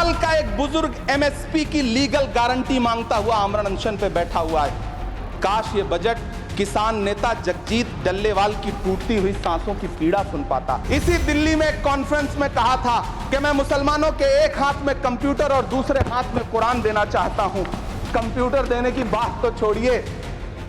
साल का एक बुजुर्ग एमएसपी की लीगल गारंटी मांगता हुआ आमरण अनशन पे बैठा हुआ है। काश ये बजट किसान नेता जगजीत डल्लेवाल की टूटती हुई सांसों की पीड़ा सुन पाता। इसी दिल्ली में एक कॉन्फ्रेंस में कहा था कि मैं मुसलमानों के एक हाथ में कंप्यूटर और दूसरे हाथ में कुरान देना चाहता हूं। कंप्यूटर देने की बात तो छोड़िए,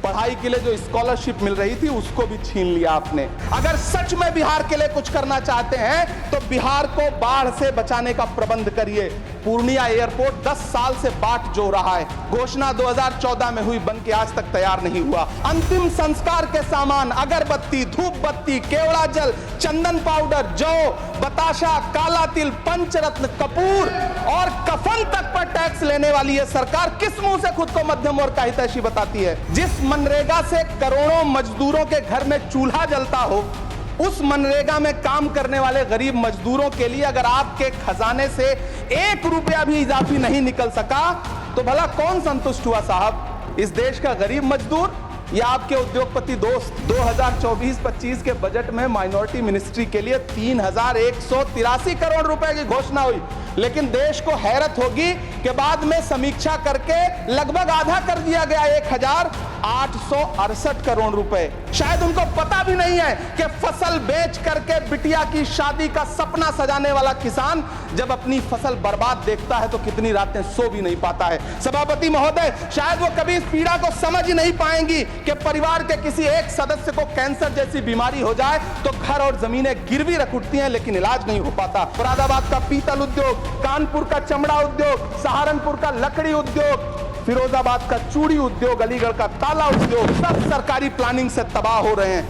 पढ़ाई के लिए जो स्कॉलरशिप मिल रही थी उसको भी छीन लिया आपने। अगर सच में बिहार के लिए कुछ करना चाहते हैं तो बिहार को बाढ़ से बचाने का प्रबंध करिए। पूर्णिया एयरपोर्ट 10 साल से बाट जो रहा है, घोषणा 2014 में हुई, बन के आज तक तैयार नहीं हुआ। अंतिम संस्कार के सामान अगरबत्ती, धूप बत्ती, केवड़ा जल, चंदन पाउडर, जौ, बताशा, काला तिल, पंचरत्न, कपूर और कफन तक पर टैक्स लेने वाली ये सरकार किस मुंह से खुद को मध्यम वर्ग का हितैषी बताती है? जिस मनरेगा से करोड़ों मजदूरों के घर में चूल्हा जलता हो, उस मनरेगा में काम करने वाले गरीब मजदूरों के लिए अगर आपके खजाने से 1 रुपया भी इजाफी नहीं निकल सका तो भला कौन संतुष्ट हुआ साहब? इस देश का गरीब मजदूर या आपके उद्योगपति दोस्त? 2024-25 के बजट में माइनॉरिटी मिनिस्ट्री के लिए 3183 करोड़ रुपए की घोषणा हुई, लेकिन देश को हैरत होगी कि बाद में समीक्षा करके लगभग आधा कर दिया गया, 1868 करोड़ रुपए। शायद उनको पता भी नहीं है कि फसल बेच करके बिटिया की शादी का सपना सजाने वाला किसान जब अपनी फसल बर्बाद देखता है तो कितनी रातें सो भी नहीं पाता है। सभापति महोदय, शायद वो कभी इस पीड़ा को समझ ही नहीं पाएंगी कि परिवार के किसी एक सदस्य को कैंसर जैसी बीमारी हो जाए तो घर और जमीनें गिरवी रख उठती हैं, लेकिन इलाज नहीं हो पाता। मुरादाबाद का पीतल उद्योग, कानपुर का चमड़ा उद्योग, सहारनपुर का लकड़ी उद्योग, फिरोजाबाद का चूड़ी उद्योग, अलीगढ़ का ताला उद्योग, सब सरकारी प्लानिंग से तबाह हो रहे हैं।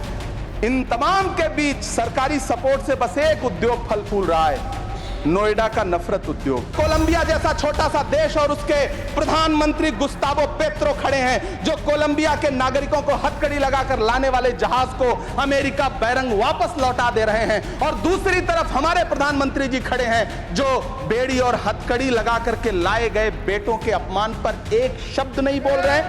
इन तमाम के बीच सरकारी सपोर्ट से बस एक उद्योग फल फूल रहा है, नोएडा का नफरत उद्योग। कोलंबिया जैसा छोटा सा देश और उसके प्रधानमंत्री गुस्तावो पेत्रो खड़े हैं, जो कोलंबिया के नागरिकों को हथकड़ी लगाकर लाने वाले जहाज को अमेरिका बैरंग वापस लौटा दे रहे हैं, और दूसरी तरफ हमारे प्रधानमंत्री जी खड़े हैं जो बेड़ी और हथकड़ी लगा करके लाए गए बेटों के अपमान पर एक शब्द नहीं बोल रहे।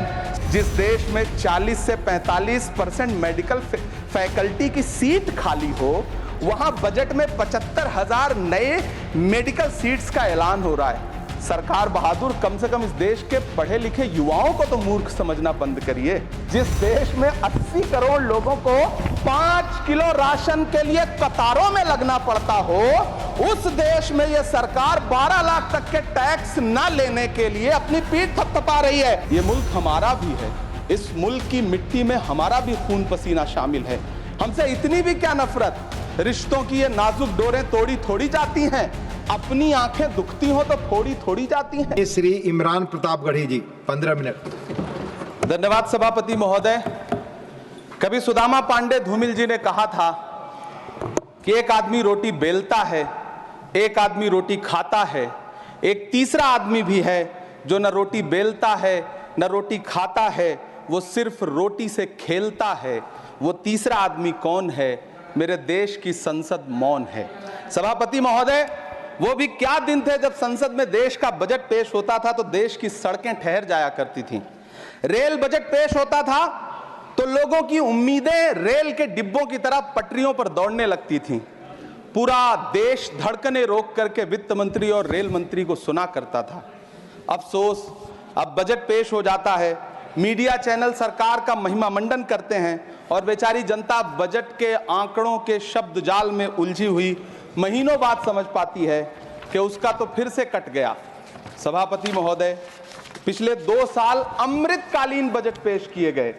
जिस देश में 40 से 45% मेडिकल फैकल्टी की सीट खाली हो, वहां बजट में 75,000 नए मेडिकल सीट्स का ऐलान हो रहा है। सरकार बहादुर, कम से कम इस देश के पढ़े लिखे युवाओं को तो मूर्ख समझना बंद करिए। जिस देश में 80 करोड़ लोगों को 5 किलो राशन के लिए कतारों में लगना पड़ता हो, उस देश में यह सरकार 12 लाख तक के टैक्स न लेने के लिए अपनी पीठ थपथपा रही है। यह मुल्क हमारा भी है, इस मुल्क की मिट्टी में हमारा भी खून पसीना शामिल है। हमसे इतनी भी क्या नफरत? रिश्तों की ये नाजुक डोरें तोड़ी थोड़ी जाती हैं, अपनी आंखें दुखती हो तो फोड़ी थोड़ी जाती हैं। श्री इमरान प्रतापगढ़ी जी 15 मिनट। धन्यवाद सभापति महोदय। कभी सुदामा पांडे धूमिल जी ने कहा था कि एक आदमी रोटी बेलता है, एक आदमी रोटी खाता है, एक तीसरा आदमी भी है जो न रोटी बेलता है न रोटी खाता है, वो सिर्फ रोटी से खेलता है। वो तीसरा आदमी कौन है? मेरे देश की संसद मौन है। सभापति महोदय, वो भी क्या दिन थे जब संसद में देश का बजट पेश होता था तो देश की सड़कें ठहर जाया करती थीं। रेल बजट पेश होता था तो लोगों की उम्मीदें रेल के डिब्बों की तरह पटरियों पर दौड़ने लगती थीं। पूरा देश धड़कने रोक करके वित्त मंत्री और रेल मंत्री को सुना करता था। अफसोस, अब बजट पेश हो जाता है, मीडिया चैनल सरकार का महिमा मंडन करते हैं और बेचारी जनता बजट के आंकड़ों के शब्द जाल में उलझी हुई महीनों बाद समझ पाती है कि उसका तो फिर से कट गया। सभापति महोदय, पिछले 2 साल अमृतकालीन बजट पेश किए गए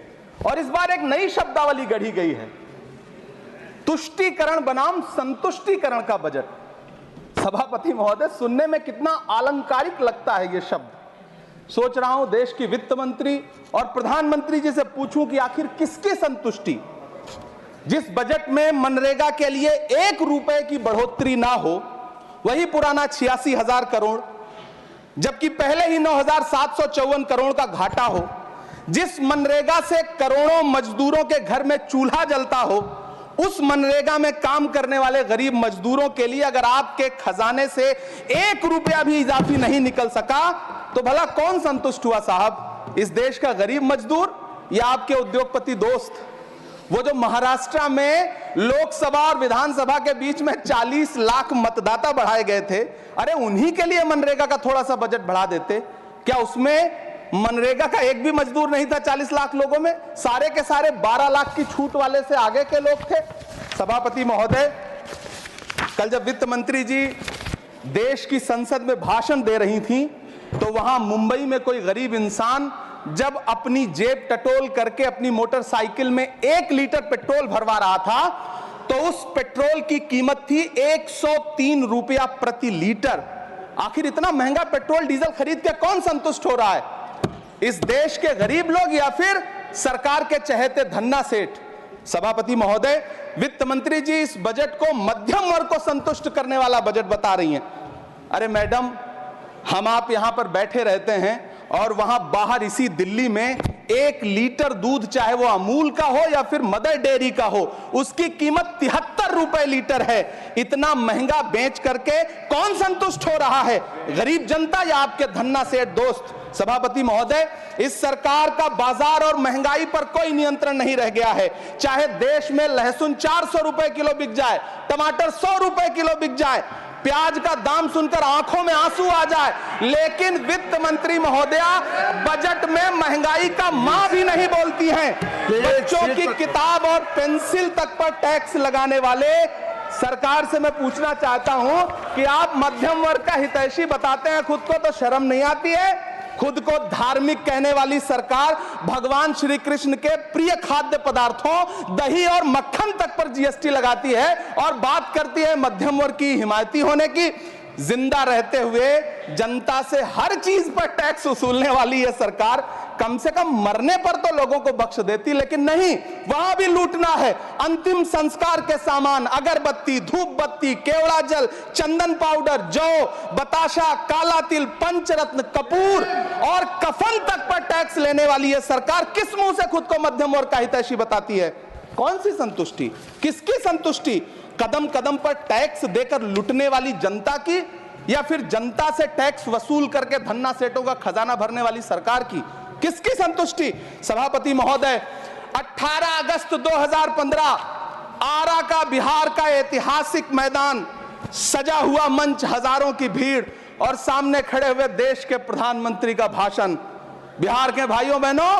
और इस बार एक नई शब्दावली गढ़ी गई है, तुष्टीकरण बनाम संतुष्टीकरण का बजट। सभापति महोदय, सुनने में कितना अलंकारिक लगता है ये शब्द। सोच रहा हूं देश की वित्त मंत्री और प्रधानमंत्री जी से पूछूं कि आखिर किसकी संतुष्टि? जिस बजट में मनरेगा के लिए 1 रुपए की बढ़ोतरी ना हो, वही पुराना 86,000 करोड़, जबकि पहले ही 9,754 करोड़ का घाटा हो। जिस मनरेगा से करोड़ों मजदूरों के घर में चूल्हा जलता हो, उस मनरेगा में काम करने वाले गरीब मजदूरों के लिए अगर आपके खजाने से 1 रुपया भी इजाफी नहीं निकल सका तो भला कौन संतुष्ट हुआ साहब? इस देश का गरीब मजदूर या आपके उद्योगपति दोस्त? वो जो महाराष्ट्र में लोकसभा और विधानसभा के बीच में 40 लाख मतदाता बढ़ाए गए थे, अरे उन्हीं के लिए मनरेगा का थोड़ा सा बजट बढ़ा देते। क्या उसमें मनरेगा का एक भी मजदूर नहीं था 40 लाख लोगों में? सारे के सारे 12 लाख की छूट वाले से आगे के लोग थे। सभापति महोदय, कल जब वित्त मंत्री जी देश की संसद में भाषण दे रही थी तो वहां मुंबई में कोई गरीब इंसान जब अपनी जेब टटोल करके अपनी मोटरसाइकिल में 1 लीटर पेट्रोल भरवा रहा था तो उस पेट्रोल की कीमत थी 103 रुपया प्रति लीटर। आखिर इतना महंगा पेट्रोल डीजल खरीद के कौन संतुष्ट हो रहा है? इस देश के गरीब लोग या फिर सरकार के चहेते धन्ना सेठ? सभापति महोदय, वित्त मंत्री जी इस बजट को मध्यम वर्ग को संतुष्ट करने वाला बजट बता रही हैं। अरे मैडम, हम आप यहां पर बैठे रहते हैं और वहां बाहर इसी दिल्ली में 1 लीटर दूध, चाहे वो अमूल का हो या फिर मदर डेयरी का हो, उसकी कीमत 73 रुपए लीटर है। इतना महंगा बेच करके कौन संतुष्ट हो रहा है? गरीब जनता या आपके धन्ना सेठ दोस्त? सभापति महोदय, इस सरकार का बाजार और महंगाई पर कोई नियंत्रण नहीं रह गया है। चाहे देश में लहसुन 400 रुपए किलो बिक जाए, टमाटर 100 रुपए किलो बिक जाए, प्याज का दाम सुनकर आंखों में आंसू आ जाए, लेकिन वित्त मंत्री महोदया बजट में महंगाई का मां भी नहीं बोलती हैं। बच्चों की किताब और पेंसिल तक पर टैक्स लगाने वाले सरकार से मैं पूछना चाहता हूं कि आप मध्यम वर्ग का हितैषी बताते हैं, खुद को तो शर्म नहीं आती है? खुद को धार्मिक कहने वाली सरकार भगवान श्री कृष्ण के प्रिय खाद्य पदार्थों दही और मक्खन तक पर जीएसटी लगाती है और बात करती है मध्यम वर्ग की हिमायती होने की। जिंदा रहते हुए जनता से हर चीज पर टैक्स वसूलने वाली यह सरकार कम से कम मरने पर तो लोगों को बख्श देती, लेकिन नहीं, वहां भी लूटना है। अंतिम संस्कार के सामान, अगरबत्ती, धूप बत्ती, केवड़ा जल, चंदन पाउडर, जौ, बताशा, काला तिल, पंचरत्न, कपूर और कफन तक पर टैक्स लेने वाली यह सरकार किस मुंह से खुद को मध्यम वर्ग का हितैषी बताती है? कौन सी संतुष्टि? किसकी संतुष्टि? कदम कदम पर टैक्स देकर लूटने वाली जनता की, या फिर जनता से टैक्स वसूल करके धन्ना सेठों का खजाना भरने वाली सरकार की? किसकी संतुष्टि? सभापति महोदय, 18 अगस्त 2015 आरा का बिहार का ऐतिहासिक मैदान, सजा हुआ मंच, हजारों की भीड़ और सामने खड़े हुए देश के प्रधानमंत्री का भाषण। बिहार के भाइयों बहनों,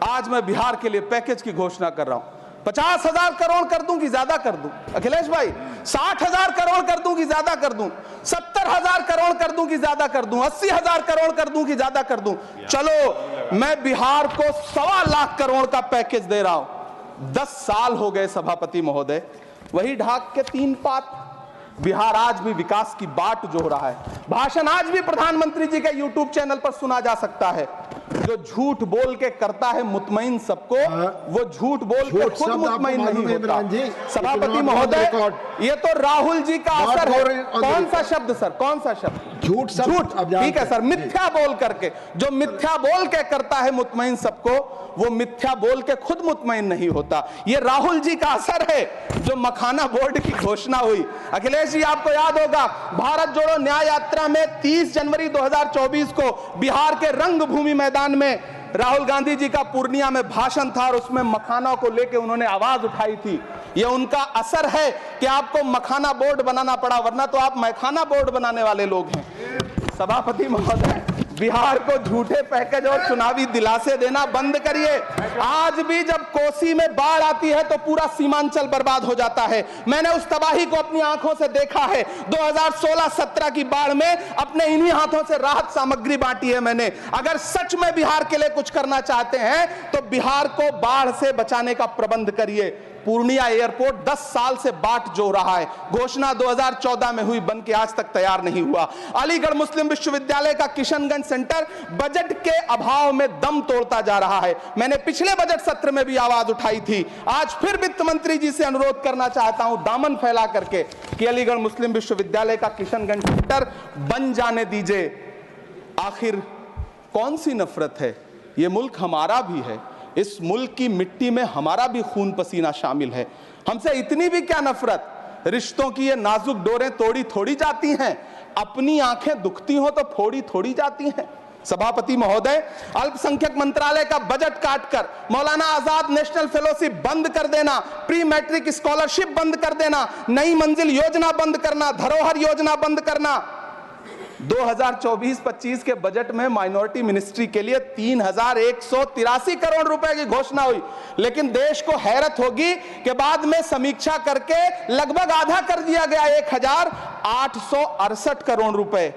आज मैं बिहार के लिए पैकेज की घोषणा कर रहा हूं। 50,000 करोड़ कर दूं कि ज्यादा कर दूं? अखिलेश भाई, 60,000 करोड़ कर दूं कि ज्यादा कर दूं? 70,000 करोड़ कर दूं कि ज्यादा कर दूं? 80,000 करोड़ कर दूं कि ज्यादा कर दूं? चलो, मैं बिहार को 1.25 लाख करोड़ का पैकेज दे रहा हूं। 10 साल हो गए सभापति महोदय, वही ढाक के 3 पात। बिहार आज भी विकास की बाट जो रहा है। भाषण आज भी प्रधानमंत्री जी के यूट्यूब चैनल पर सुना जा सकता है। जो झूठ बोल के करता है मुतमईन सबको, वो झूठ बोल के खुद मुतमईन नहीं होता। सभापति महोदय, ये तो राहुल जी का असर है। कौन सा शब्द सर? कौन सा शब्द? झूठ। ठीक है सर, मिथ्या बोल करके। जो मिथ्या बोल के करता है मुतमईन सबको, वो मिथ्या बोल के खुद मुतमईन नहीं होता। ये राहुल जी का असर है। जो मखाना बोर्ड की घोषणा हुई, अखिलेश जी आपको याद होगा, भारत जोड़ो न्याय यात्रा में 30 जनवरी 2024 को बिहार के रंगभूमि मैदान में राहुल गांधी जी का पूर्णिया में भाषण था और उसमें मखाना को लेकर उन्होंने आवाज उठाई थी। यह उनका असर है कि आपको मखाना बोर्ड बनाना पड़ा, वरना तो आप मैखाना बोर्ड बनाने वाले लोग हैं। सभापति महोदय, बिहार को झूठे पैकेज और चुनावी दिलासे देना बंद करिए। आज भी जब कोसी में बाढ़ आती है तो पूरा सीमांचल बर्बाद हो जाता है। मैंने उस तबाही को अपनी आंखों से देखा है। 2016-17 की बाढ़ में अपने इन्हीं हाथों से राहत सामग्री बांटी है मैंने। अगर सच में बिहार के लिए कुछ करना चाहते हैं तो बिहार को बाढ़ से बचाने का प्रबंध करिए। पूर्णिया एयरपोर्ट 10 साल से बाट जो रहा है। घोषणा 2014 में हुई, बन के आज तक तैयार नहीं हुआ। अलीगढ़ मुस्लिम विश्वविद्यालय का किशनगंज सेंटर बजट के अभाव में दम तोड़ता जा रहा है। मैंने पिछले बजट सत्र में भी आवाज उठाई थी। आज फिर वित्त मंत्री जी से अनुरोध करना चाहता हूं, दामन फैला करके, कि अलीगढ़ मुस्लिम विश्वविद्यालय का किशनगंज सेंटर बन जाने दीजिए। आखिर कौन सी नफरत है? ये मुल्क हमारा भी है। इस मुल्क की मिट्टी में हमारा भी खून पसीना शामिल है। हमसे इतनी भी क्या नफरत? रिश्तों की ये नाजुक डोरें तोड़ी थोड़ी जाती हैं। अपनी आंखें दुखती हो तो फोड़ी थोड़ी जाती हैं। सभापति महोदय, अल्पसंख्यक मंत्रालय का बजट काटकर मौलाना आजाद नेशनल फेलोशिप बंद कर देना, प्री मैट्रिक स्कॉलरशिप बंद कर देना, नई मंजिल योजना बंद करना, धरोहर योजना बंद करना। 2024-25 के बजट में माइनॉरिटी मिनिस्ट्री के लिए 3,183 करोड़ रुपए की घोषणा हुई, लेकिन देश को हैरत होगी कि बाद में समीक्षा करके लगभग आधा कर दिया गया, 1,868 करोड़ रुपए।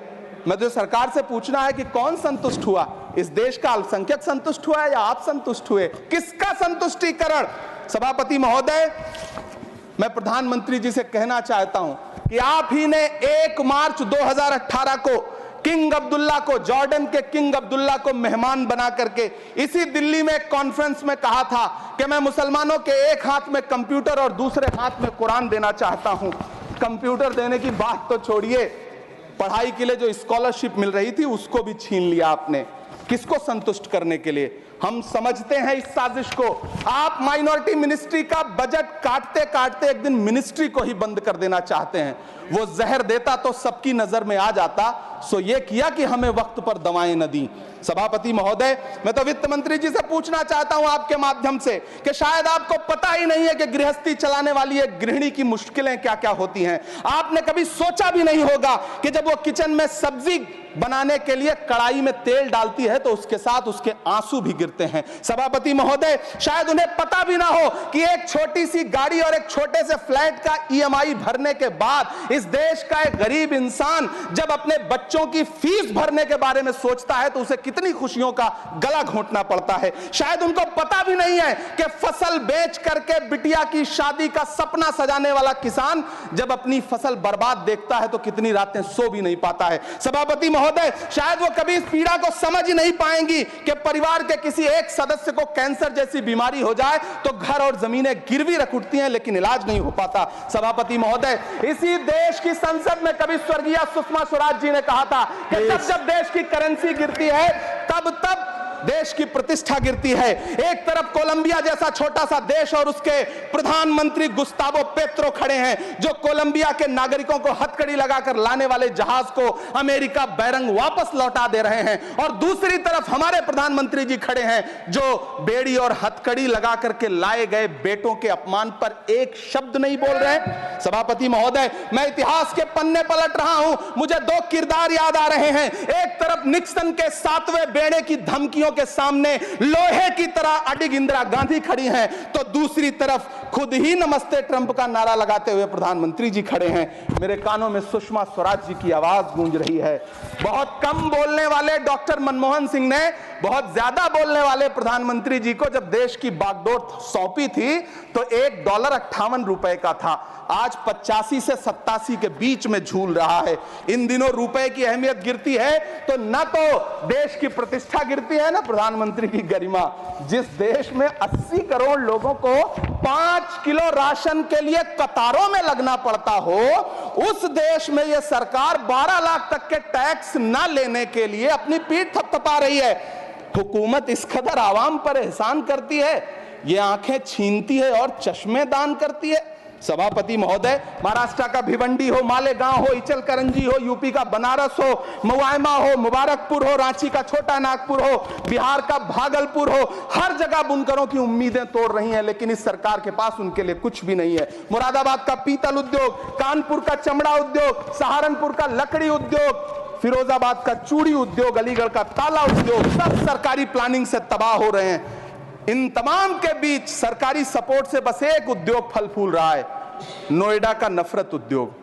मुझे सरकार से पूछना है कि कौन संतुष्ट हुआ? इस देश का अल्पसंख्यक संतुष्ट हुआ है या आप संतुष्ट हुए? किसका संतुष्टिकरण? सभापति महोदय, मैं प्रधानमंत्री जी से कहना चाहता हूं कि आप ही ने 1 मार्च 2018 को किंग अब्दुल्ला को, जॉर्डन के किंग अब्दुल्ला को मेहमान बना करके इसी दिल्ली में एक कॉन्फ्रेंस में कहा था कि मैं मुसलमानों के एक हाथ में कंप्यूटर और दूसरे हाथ में कुरान देना चाहता हूं। कंप्यूटर देने की बात तो छोड़िए, पढ़ाई के लिए जो स्कॉलरशिप मिल रही थी उसको भी छीन लिया आपने। किसको संतुष्ट करने के लिए? हम समझते हैं इस साजिश को। आप माइनॉरिटी मिनिस्ट्री का बजट काटते काटते एक दिन मिनिस्ट्री को ही बंद कर देना चाहते हैं। वो जहर देता तो सबकी नजर में आ जाता, सो ये किया कि हमें वक्त पर दवाएं न दी। सभापति महोदय, मैं तो वित्त मंत्री जी से पूछना चाहता हूं आपके माध्यम से कि शायद आपको पता ही नहीं है कि गृहस्थी चलाने वाली एक गृहिणी की मुश्किलें क्या क्या होती हैं। आपने कभी सोचा भी नहीं होगा कि जब वो किचन में सब्जी बनाने के लिए कढ़ाई में तेल डालती है तो उसके साथ उसके आंसू भी गिरते हैं। सभापति महोदय, शायद उन्हें पता भी ना हो कि एक छोटी सी गाड़ी और एक छोटे से फ्लैट का EMI भरने के बाद इस देश का एक गरीब इंसान जब अपने बच्चों की फीस भरने के बारे में सोचता है तो उसे कितनी खुशियों का गला घोंटना पड़ता है। शायद उनको पता भी नहीं है कि फसल बेच करके बिटिया की शादी का सपना सजाने वाला किसान जब अपनी फसल बर्बाद देखता है तो कितनी रातें सो भी नहीं पाता है। सभापति महोदय, शायद वो कभी इस पीड़ा को समझ ही नहीं पाएंगी कि परिवार के किसी एक सदस्य को कैंसर जैसी बीमारी हो जाए तो घर और जमीनें गिरवी रख उठती हैं लेकिन इलाज नहीं हो पाता। सभापति महोदय, इसी देश की संसद में कभी स्वर्गीय सुषमा स्वराज जी ने कहा था कि जब जब देश की करेंसी गिरती है तब तब देश की प्रतिष्ठा गिरती है। एक तरफ कोलंबिया जैसा छोटा सा देश और उसके प्रधानमंत्री गुस्तावो पेत्रो खड़े हैं जो कोलंबिया के नागरिकों को हथकड़ी लगाकर लाने वाले जहाज को अमेरिका बैरंग वापस लौटा दे रहे हैं, और दूसरी तरफ हमारे प्रधानमंत्री जी खड़े हैं जो बेड़ी और हथकड़ी लगा करके लाए गए बेटों के अपमान पर एक शब्द नहीं बोल रहे। सभापति महोदय, मैं इतिहास के पन्ने पलट रहा हूं, मुझे 2 किरदार याद आ रहे हैं। एक तरफ निक्सन के 7वें बेड़े की धमकियों के सामने लोहे की तरह अडिग इंदिरा गांधी खड़ी हैं, तो दूसरी तरफ खुद ही नमस्ते ट्रंप का नारा लगाते हुए प्रधानमंत्री जी खड़े हैं। मेरे कानों में सुषमा स्वराज जी की आवाज गूंज रही है। बहुत कम बोलने वाले डॉक्टर मनमोहन सिंह ने बहुत ज्यादा बोलने वाले प्रधानमंत्री जी को जब देश की बागडोर सौंपी थी तो $1 58 रुपए का था, आज 85 से 87 के बीच में झूल रहा है। इन दिनों रुपए की अहमियत गिरती है तो न तो देश की प्रतिष्ठा गिरती है, ना प्रधानमंत्री की गरिमा। जिस देश में 80 करोड़ लोगों को 5 किलो राशन के लिए कतारों में लगना पड़ता हो, उस देश में यह सरकार 12 लाख तक के टैक्स न लेने के लिए अपनी पीठ थपथपा रही है। हुकूमत इस कदर आवाम पर एहसान करती है, ये आंखें छीनती है और चश्मे दान करती है। सभापति महोदय, महाराष्ट्र का भिवंडी हो, मालेगांव हो, इचल करंजी हो, यूपी का बनारस हो, मुआयमा हो, मुबारकपुर हो, रांची का छोटा नागपुर हो, बिहार का भागलपुर हो, हर जगह बुनकरों की उम्मीदें तोड़ रही हैं, लेकिन इस सरकार के पास उनके लिए कुछ भी नहीं है। मुरादाबाद का पीतल उद्योग, कानपुर का चमड़ा उद्योग, सहारनपुर का लकड़ी उद्योग, फिरोजाबाद का चूड़ी उद्योग, अलीगढ़ का ताला उद्योग, सब सरकारी प्लानिंग से तबाह हो रहे हैं। इन तमाम के बीच सरकारी सपोर्ट से बस एक उद्योग फल फूल रहा है, नोएडा का नफरत उद्योग।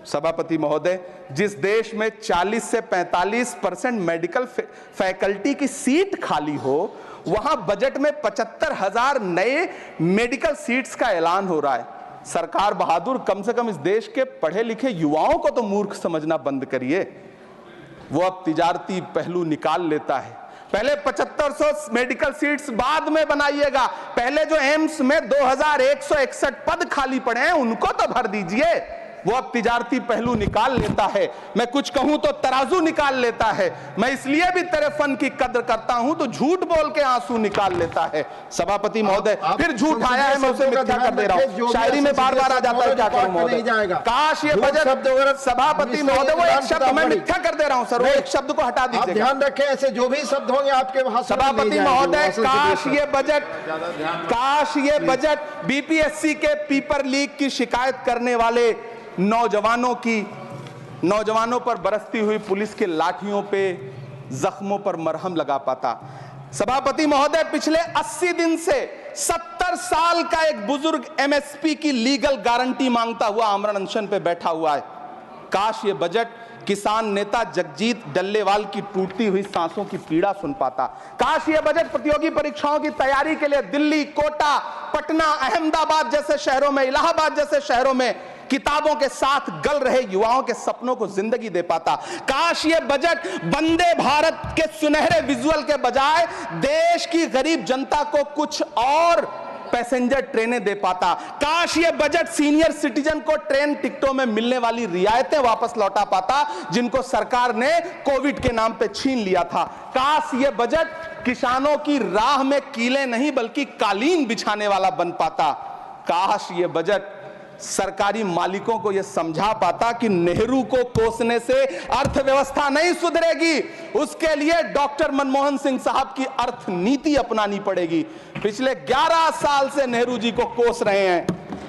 सभापति महोदय, जिस देश में 40 से 45% मेडिकल फैकल्टी की सीट खाली हो, वहां बजट में 75,000 नए मेडिकल सीट्स का ऐलान हो रहा है। सरकार बहादुर, कम से कम इस देश के पढ़े लिखे युवाओं को तो मूर्ख समझना बंद करिए। वो अब तिजारती पहलू निकाल लेता है। पहले 7500 मेडिकल सीट्स बाद में बनाइएगा, पहले जो एम्स में 2161 पद खाली पड़े हैं उनको तो भर दीजिए। वो अब तिजारती पहलू निकाल लेता है, मैं कुछ कहूं तो तराजू निकाल लेता है, मैं इसलिए भी तेरे फन की कद्र करता हूं तो झूठ बोल के आंसू निकाल लेता है। सभापति महोदय फिर झूठ आया है, मैं उसे मिथ्या कर दे रहा हूं। शायरी में बार बार आ जाता है, क्या करूं महोदय। काश ये बजट, सभापति महोदय वो एक शब्द मैं मिथ्या कर दे रहा हूं सर, वो एक शब्द को हटा दीजिए। ध्यान रखें, ऐसे जो भी शब्द होंगे आपके भाषण में सभापति महोदय काश ये बजट बीपीएससी के पेपर लीक की शिकायत करने वाले नौजवानों पर बरसती हुई पुलिस के लाठियों पे जख्मों पर मरहम लगा पाता। सभापति महोदय पिछले 80 दिन से 70 साल का एक बुजुर्ग एमएसपी की लीगल गारंटी मांगता हुआ आमरण अनशन पे बैठा हुआ है। काश ये बजट किसान नेता जगजीत डल्लेवाल की टूटती हुई सांसों की पीड़ा सुन पाता। काश ये बजट प्रतियोगी परीक्षाओं की तैयारी के लिए दिल्ली, कोटा, पटना, अहमदाबाद जैसे शहरों में, इलाहाबाद जैसे शहरों में किताबों के साथ गल रहे युवाओं के सपनों को जिंदगी दे पाता। काश ये बजट वंदे भारत के सुनहरे विजुअल के बजाय देश की गरीब जनता को कुछ और पैसेंजर ट्रेनें दे पाता। काश ये बजट सीनियर सिटीजन को ट्रेन टिकटों में मिलने वाली रियायतें वापस लौटा पाता जिनको सरकार ने कोविड के नाम पे छीन लिया था। काश ये बजट किसानों की राह में कीले नहीं बल्कि कालीन बिछाने वाला बन पाता। काश ये बजट सरकारी मालिकों को यह समझा पाता कि नेहरू को कोसने से अर्थव्यवस्था नहीं सुधरेगी, उसके लिए डॉक्टर मनमोहन सिंह साहब की अर्थ नीति अपनानी पड़ेगी। पिछले 11 साल से नेहरू जी को कोस रहे हैं,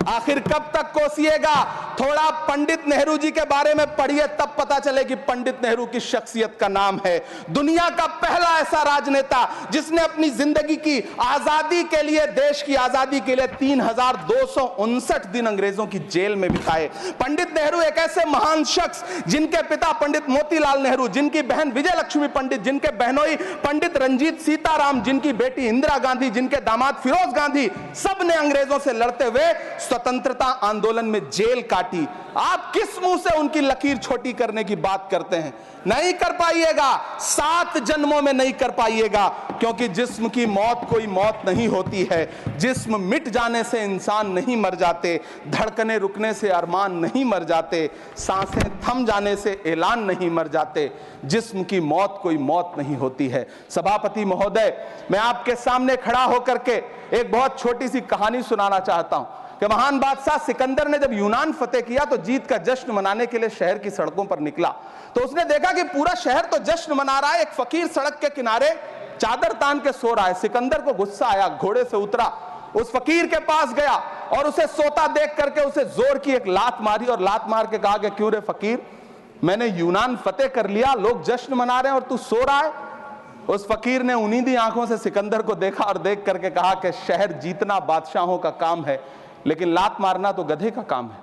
आखिर कब तक कोसिएगा। थोड़ा पंडित नेहरू जी के बारे में पढ़िए, तब पता चले कि पंडित नेहरू की शख्सियत का नाम है। दुनिया का पहला ऐसा राजनेता जिसने अपनी जिंदगी की आजादी के लिए, देश की आजादी के लिए 3259 दिन अंग्रेजों की जेल में बिताए। पंडित नेहरू एक ऐसे महान शख्स जिनके पिता पंडित मोतीलाल नेहरू, जिनकी बहन विजय लक्ष्मी पंडित, जिनके बहनोई पंडित रंजीत सीताराम, जिनकी बेटी इंदिरा गांधी, जिनके दामाद फिरोज गांधी, सब ने अंग्रेजों से लड़ते हुए स्वतंत्रता आंदोलन में जेल काटी। आप किस मुंह से उनकी लकीर छोटी करने की बात करते हैं? नहीं कर पाइएगा, 7 जन्मों में नहीं कर पाइएगा, क्योंकि जिस्म की मौत कोई मौत नहीं होती है। जिस्म मिट जाने से इंसान नहीं मर जाते, धड़कने रुकने से अरमान नहीं मर जाते, सांसें थम जाने से ऐलान नहीं मर जाते। जिस्म की मौत कोई मौत नहीं होती है। सभापति महोदय, मैं आपके सामने खड़ा होकर के एक बहुत छोटी सी कहानी सुनाना चाहता हूं कि महान बादशाह सिकंदर ने जब यूनान फतेह किया तो जीत का जश्न मनाने के लिए शहर की सड़कों पर निकला। तो उसने देखा कि पूरा शहर तो जश्न मना रहा है, एक फकीर सड़क के किनारे चादर तान के सो रहा है। सिकंदर को गुस्सा आया, घोड़े से उतरा, उस फकीर के पास गया और उसे सोता देख करके उसे जोर की एक लात मारी और लात मार के कहा कि क्यों रे फकीर, मैंने यूनान फतेह कर लिया, लोग जश्न मना रहे हैं और तू सो रहा है। उस फकीर ने उन्नीदी आंखों से सिकंदर को देखा और देख करके कहा कि शहर जीतना बादशाहों का काम है, लेकिन लात मारना तो गधे का काम है।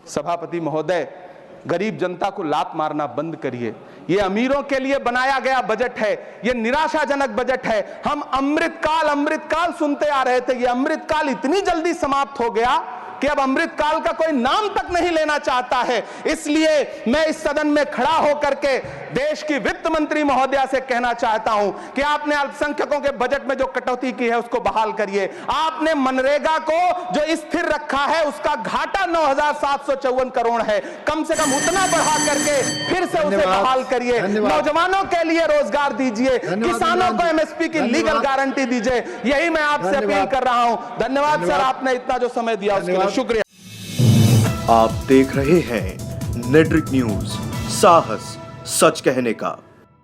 सभापति महोदय, गरीब जनता को लात मारना बंद करिए। ये अमीरों के लिए बनाया गया बजट है, ये निराशाजनक बजट है। हम अमृतकाल सुनते आ रहे थे, ये अमृतकाल इतनी जल्दी समाप्त हो गया कि अब अमृतकाल का कोई नाम तक नहीं लेना चाहता है। इसलिए मैं इस सदन में खड़ा होकर के देश की वित्त मंत्री महोदया से कहना चाहता हूं कि आपने अल्पसंख्यकों के बजट में जो कटौती की है उसको बहाल करिए। आपने मनरेगा को जो स्थिर रखा है उसका घाटा 9,754 करोड़ है, कम से कम उतना बढ़ा करके फिर से उसे बहाल करिए। नौजवानों के लिए रोजगार दीजिए, किसानों को एमएसपी की लीगल गारंटी दीजिए। यही मैं आपसे अपील कर रहा हूं। धन्यवाद सर, आपने इतना जो समय दिया उसके लिए शुक्रिया। आप देख रहे हैं नेट्रिक न्यूज, साहस सच कहने का।